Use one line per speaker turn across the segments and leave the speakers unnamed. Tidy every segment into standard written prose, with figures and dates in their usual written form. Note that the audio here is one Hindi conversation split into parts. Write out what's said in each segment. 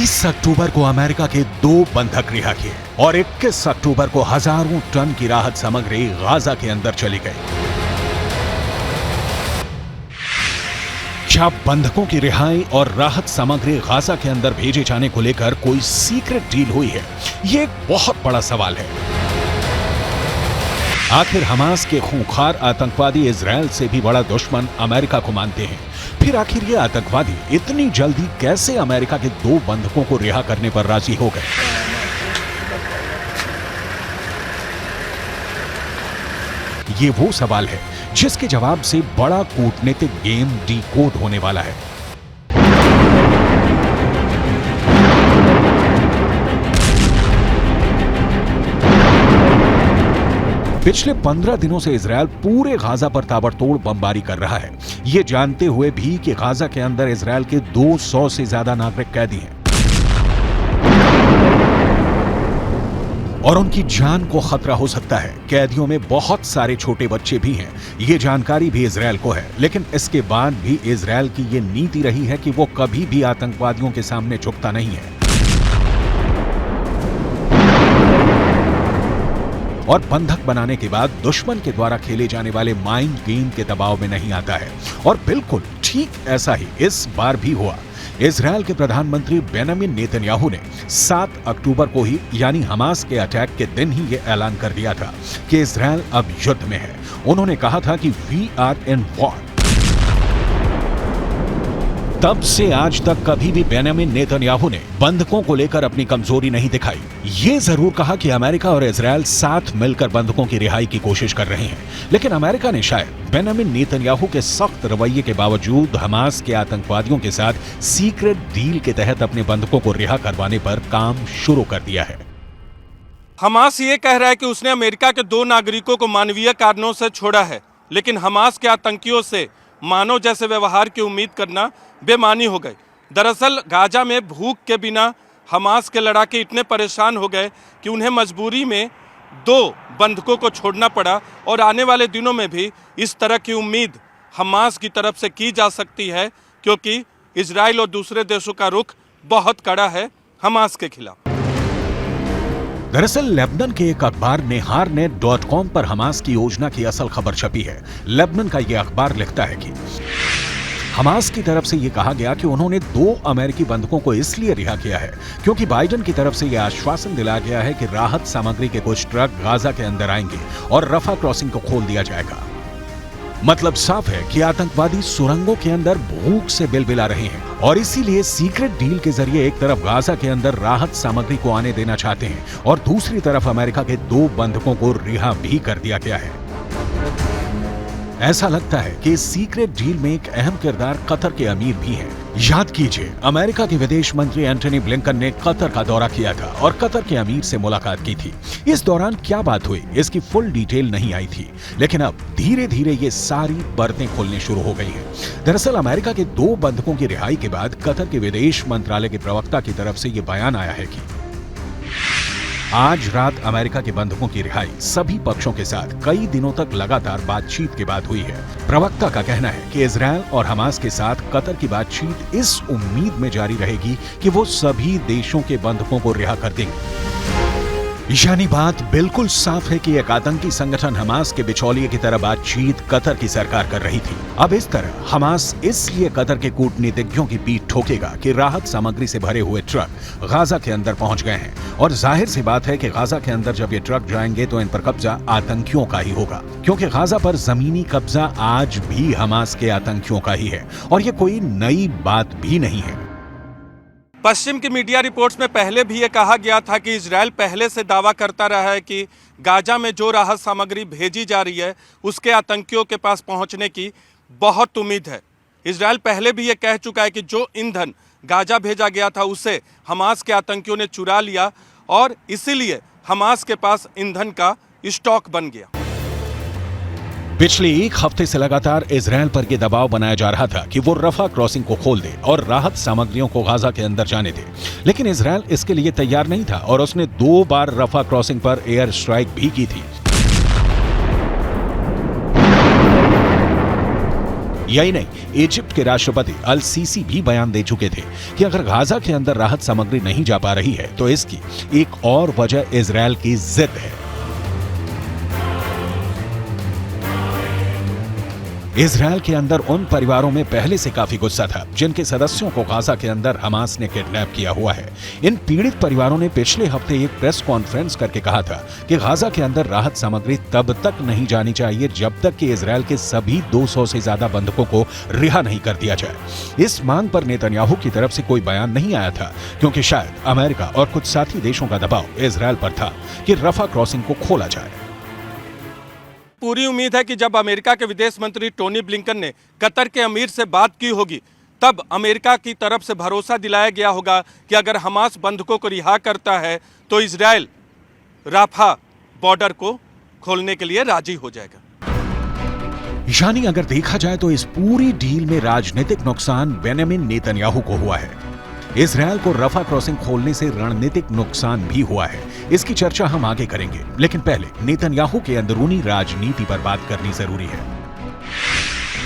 20 अक्टूबर को अमेरिका के 2 बंधक रिहा किए और 21 अक्टूबर को हजारों टन की राहत सामग्री गाजा के अंदर चली गई। क्या बंधकों की रिहाई और राहत सामग्री गाजा के अंदर भेजे जाने को लेकर कोई सीक्रेट डील हुई है? ये एक बहुत बड़ा सवाल है। आखिर हमास के खूंखार आतंकवादी इजरायल से भी बड़ा दुश्मन अमेरिका को मानते हैं। फिर आखिर ये आतंकवादी इतनी जल्दी कैसे अमेरिका के 2 बंधकों को रिहा करने पर राजी हो गए? ये वो सवाल है जिसके जवाब से बड़ा कूटनीतिक गेम डीकोड होने वाला है। पिछले 15 दिनों से इजरायल पूरे गाजा पर ताबड़तोड़ बमबारी कर रहा है, ये जानते हुए भी कि गाजा के अंदर इजरायल के 200 से ज्यादा नागरिक कैदी हैं और उनकी जान को खतरा हो सकता है। कैदियों में बहुत सारे छोटे बच्चे भी हैं, ये जानकारी भी इजरायल को है। लेकिन इसके बाद भी इजरायल की ये नीति रही है कि वो कभी भी आतंकवादियों के सामने झुकता नहीं है और बंधक बनाने के बाद दुश्मन के द्वारा खेले जाने वाले माइंड गेम के दबाव में नहीं आता है। और बिल्कुल ठीक ऐसा ही इस बार भी हुआ। इजरायल के प्रधानमंत्री बेंजामिन नेतन्याहू ने 7 अक्टूबर को ही यानी हमास के अटैक के दिन ही यह ऐलान कर दिया था कि इजरायल अब युद्ध में है। उन्होंने कहा था कि वी आर इन वॉर। तब से आज तक कभी भी बेंजामिन नेतन्याहू ने बंधकों को लेकर अपनी कमजोरी नहीं दिखाई। ये जरूर कहा कि अमेरिका और इजरायल साथ मिलकर बंधकों की रिहाई की कोशिश कर रहे हैं, लेकिन अमेरिका ने शायद बेंजामिन नेतन्याहू के सख्त रवैये के बावजूद हमास के आतंकवादियों के साथ सीक्रेट डील के तहत अपने बंधकों को रिहा करवाने पर काम शुरू कर दिया है।
हमास ये कह रहा है कि उसने अमेरिका के 2 नागरिकों को मानवीय कारणों से छोड़ा है, लेकिन हमास के आतंकियों से मानव जैसे व्यवहार की उम्मीद करना बेमानी हो गई। दरअसल गाजा में भूख के बिना हमास के लड़ाके इतने परेशान हो गए कि उन्हें मजबूरी में 2 बंधकों को छोड़ना पड़ा और आने वाले दिनों में भी इस तरह की उम्मीद हमास की तरफ से की जा सकती है, क्योंकि इजराइल और दूसरे देशों का रुख बहुत कड़ा है हमास के खिलाफ।
दरअसल लेबनान के एक अखबार neharnet.com पर हमास की योजना की असल खबर छपी है। लेबनान का यह अखबार लिखता है कि हमास की तरफ से यह कहा गया कि उन्होंने 2 अमेरिकी बंधकों को इसलिए रिहा किया है क्योंकि बाइडेन की तरफ से यह आश्वासन दिलाया गया है कि राहत सामग्री के कुछ ट्रक गाजा के अंदर आएंगे और रफा क्रॉसिंग को खोल दिया जाएगा। मतलब साफ है कि आतंकवादी सुरंगों के अंदर भूख से बिलबिला रहे हैं और इसीलिए सीक्रेट डील के जरिए एक तरफ गाजा के अंदर राहत सामग्री को आने देना चाहते हैं और दूसरी तरफ अमेरिका के 2 बंधकों को रिहा भी कर दिया गया है। ऐसा लगता है कि इस सीक्रेट डील में एक अहम किरदार कतर के अमीर भी हैं। याद कीजिए, अमेरिका के विदेश मंत्री एंटनी ब्लिंकन ने कतर का दौरा किया था और कतर के अमीर से मुलाकात की थी। इस दौरान क्या बात हुई इसकी फुल डिटेल नहीं आई थी, लेकिन अब धीरे धीरे ये सारी परतें खुलने शुरू हो गई हैं। दरअसल अमेरिका के 2 बंधकों की रिहाई के बाद कतर के विदेश मंत्रालय के प्रवक्ता की तरफ से ये बयान आया है कि आज रात अमेरिका के बंधकों की रिहाई सभी पक्षों के साथ कई दिनों तक लगातार बातचीत के बाद हुई है। प्रवक्ता का कहना है कि इजरायल और हमास के साथ कतर की बातचीत इस उम्मीद में जारी रहेगी कि वो सभी देशों के बंधकों को रिहा कर देंगे। यानी बात बिल्कुल साफ है कि एक आतंकी संगठन हमास के बिचौलिए की तरह बातचीत कतर की सरकार कर रही थी। अब इस तरह हमास इसलिए कतर के कूटनीतिज्ञों की पीठ ठोकेगा कि राहत सामग्री से भरे हुए ट्रक गाजा के अंदर पहुंच गए हैं और जाहिर सी बात है कि गाजा के अंदर जब ये ट्रक जाएंगे तो इन पर कब्जा आतंकियों का ही होगा, क्योंकि गाजा पर जमीनी कब्जा आज भी हमास के आतंकियों का ही है और ये कोई नई बात भी नहीं है।
पश्चिम की मीडिया रिपोर्ट्स में पहले भी ये कहा गया था कि इजरायल पहले से दावा करता रहा है कि गाजा में जो राहत सामग्री भेजी जा रही है उसके आतंकियों के पास पहुंचने की बहुत उम्मीद है। इजरायल पहले भी ये कह चुका है कि जो ईंधन गाजा भेजा गया था उसे हमास के आतंकियों ने चुरा लिया और इसीलिए हमास के पास ईंधन का स्टॉक बन गया।
पिछले 1 हफ्ते से लगातार इजरायल पर यह दबाव बनाया जा रहा था कि वो रफा क्रॉसिंग को खोल दे और राहत सामग्रियों को गाजा के अंदर जाने दे, लेकिन इजरायल इसके लिए तैयार नहीं था और उसने 2 बार रफा क्रॉसिंग पर एयर स्ट्राइक भी की थी। यही नहीं, इजिप्ट के राष्ट्रपति अल सीसी भी बयान दे चुके थे कि अगर गाजा के अंदर राहत सामग्री नहीं जा पा रही है तो इसकी एक और वजह इजरायल की जिद है। इजरायल के अंदर उन परिवारों में पहले से काफी गुस्सा था जिनके सदस्यों को गाजा के अंदर हमास ने किडनैप किया हुआ है। इन पीड़ित परिवारों ने पिछले हफ्ते एक प्रेस कॉन्फ्रेंस करके कहा था कि गाजा के अंदर राहत सामग्री तब तक नहीं जानी चाहिए जब तक कि इजरायल के सभी 200 से ज्यादा बंधकों को रिहा नहीं कर दिया जाए। इस मांग पर नेतन्याहू की तरफ से कोई बयान नहीं आया था क्योंकि शायद अमेरिका और कुछ साथी देशों का दबाव इजरायल पर था कि रफा क्रॉसिंग को खोला जाए।
पूरी उम्मीद है कि जब अमेरिका के विदेश मंत्री टोनी ब्लिंकन ने कतर के अमीर से बात की होगी तब अमेरिका की तरफ से भरोसा दिलाया गया होगा कि अगर हमास बंधकों को रिहा करता है तो इजरायल राफा बॉर्डर को खोलने के लिए राजी हो जाएगा।
यानी अगर देखा जाए तो इस पूरी डील में राजनीतिक नुकसान बेंजामिन नेतन्याहू को हुआ है। इजरायल को रफा क्रॉसिंग खोलने से रणनीतिक नुकसान भी हुआ है। इसकी चर्चा हम आगे करेंगे, लेकिन पहले नेतन्याहू के अंदरूनी राजनीति पर बात करनी जरूरी है।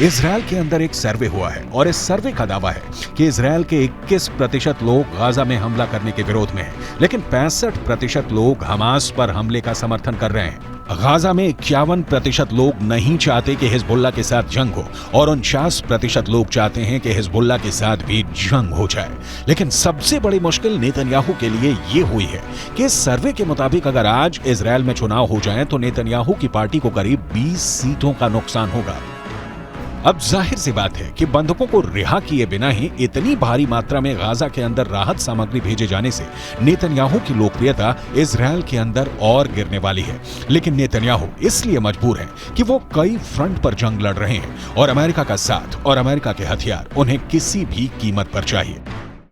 इजरायल के अंदर एक सर्वे हुआ है और इस सर्वे का दावा है कि इजरायल के 21% लोग गाजा में हमला करने के विरोध में हैं, लेकिन 65% लोग हमास पर हमले का समर्थन कर रहे हैं। गाजा में 51% लोग नहीं चाहते कि हिजबुल्लाह के साथ जंग हो और 49% लोग चाहते हैं कि हिजबुल्लाह के साथ भी जंग हो जाए। लेकिन सबसे बड़ी मुश्किल नेतन्याहू के लिए ये हुई है कि इस सर्वे के मुताबिक अगर आज इजरायल में चुनाव हो जाए तो नेतन्याहू की पार्टी को करीब 20 सीटों का नुकसान होगा। अब जाहिर सी बात है कि बंधकों को रिहा किए बिना ही इतनी भारी मात्रा में गाजा के अंदर राहत सामग्री भेजे जाने से नेतन्याहू की लोकप्रियता इजरायल के अंदर और गिरने वाली है। लेकिन नेतन्याहू इसलिए मजबूर है कि वो कई फ्रंट पर जंग लड़ रहे हैं और अमेरिका का साथ और अमेरिका के हथियार उन्हें किसी भी कीमत पर चाहिए।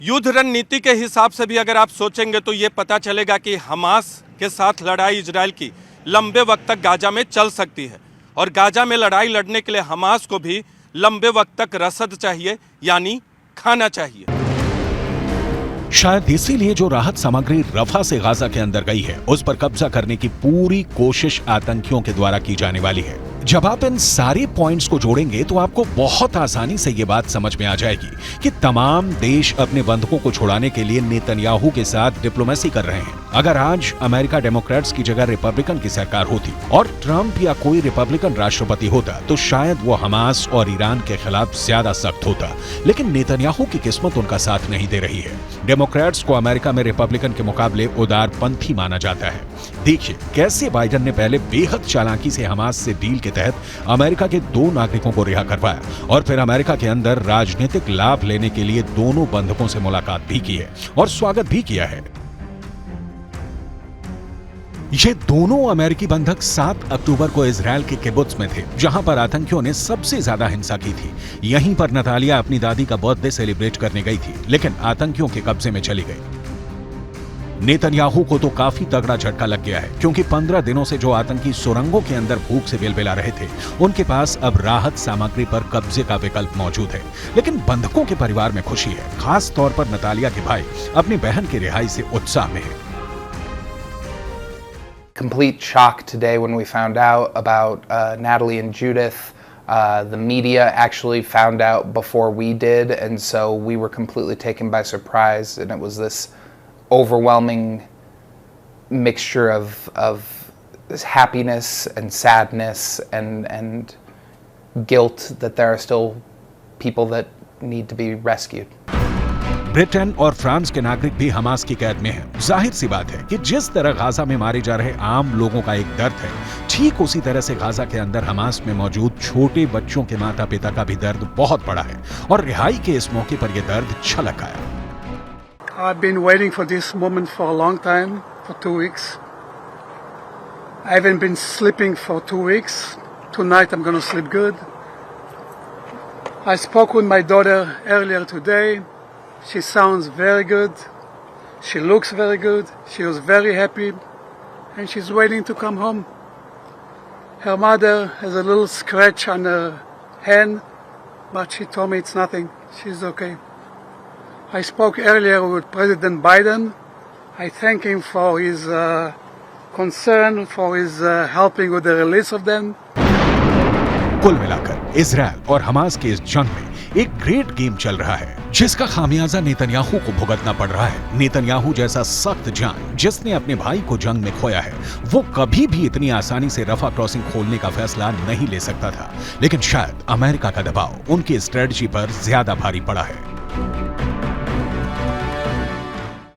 युद्ध रणनीति के हिसाब से भी अगर आप सोचेंगे तो ये पता चलेगा कि हमास के साथ लड़ाई इजरायल की लंबे वक्त तक गाजा में चल सकती है और गाजा में लड़ाई लड़ने के लिए हमास को भी लंबे वक्त तक रसद चाहिए, यानी खाना चाहिए।
शायद इसीलिए जो राहत सामग्री रफा से गाजा के अंदर गई है उस पर कब्जा करने की पूरी कोशिश आतंकियों के द्वारा की जाने वाली है। जब आप इन सारे पॉइंट्स को जोड़ेंगे तो आपको बहुत आसानी से ये बात समझ में आ जाएगी कि तमाम देश अपने बंधकों को छुड़ाने के लिए नेतन्याहू के साथ डिप्लोमेसी कर रहे हैं। अगर आज अमेरिका डेमोक्रेट्स की जगह रिपब्लिकन की सरकार होती और ट्रंप या कोई रिपब्लिकन राष्ट्रपति होता तो शायद वो हमास और ईरान के खिलाफ ज्यादा सख्त होता, लेकिन नेतन्याहू की किस्मत उनका साथ नहीं दे रही है। डेमोक्रेट्स को अमेरिका में रिपब्लिकन के मुकाबले उदारपंथी माना जाता है। देखिए कैसे बाइडेन ने पहले बेहद चालाकी से हमास से डील के तहत अमेरिका के 2 नागरिकों को रिहा करवाया और फिर अमेरिका के अंदर राजनीतिक लाभ लेने के लिए दोनों बंधकों से मुलाकात भी की है और स्वागत भी किया है। ये दोनों अमेरिकी बंधक 7 अक्टूबर को इजरायल के किबुत्स में थे, जहां पर आतंकियों ने सबसे ज्यादा हिंसा की थी। यहीं पर नतालिया अपनी दादी का बर्थडे सेलिब्रेट करने गई थी, लेकिन आतंकियों के कब्जे में चली गई। नेतन्याहू को तो काफी तगड़ा झटका लग गया है क्योंकि 15 दिनों से जो आतंकी सुरंगों के अंदर भूख से बिलबिला रहे थे उनके पास अब राहत सामग्री पर कब्जे का विकल्प मौजूद है। लेकिन बंधकों के परिवार में खुशी है, खास तौर पर नतालिया के भाई अपनी बहन की रिहाई से उत्साह में है।
Complete shock today when we found out about Natalie and Judith. The media actually found out before we did, and so we were completely taken by surprise, and it was this overwhelming mixture of this happiness and sadness and guilt that there are still people that need to be rescued.
Britain और फ्रांस के नागरिक भी हमास की कैद में हैं। जाहिर सी बात है कि जिस तरह गाजा में मारे जा रहे आम लोगों का एक दर्द है, ठीक उसी तरह से गाजा के अंदर हमास में मौजूद छोटे बच्चों के माता पिता का भी दर्द बहुत बड़ा है और रिहाई के इस मौके पर यह दर्द छलक आया।
I've been waiting for this moment for a long time, for 2 weeks. I haven't been sleeping for 2 weeks. Tonight I'm going to sleep good. I spoke with my daughter earlier today. She sounds very good. She looks very good. She was very happy. And she's waiting to come home. Her mother has a little scratch on her hand, but she told me it's nothing. She's okay. I spoke earlier with President Biden. I thank him for his concern, for his helping with the release of them.
कुल मिलाकर इजरायल और हमास के इस जंग में एक ग्रेट गेम चल रहा है, जिसका खामियाजा नेतन्याहू को भुगतना पड़ रहा है। नेतन्याहू जैसा सख्त जान जिसने अपने भाई को जंग में खोया है, वो कभी भी इतनी आसानी से रफा क्रॉसिंग खोलने का फैसला नहीं ले सकता था। लेकिन शायद अमेरिका का दबाव उनकी स्ट्रेटजी पर ज्यादा भारी पड़ा है।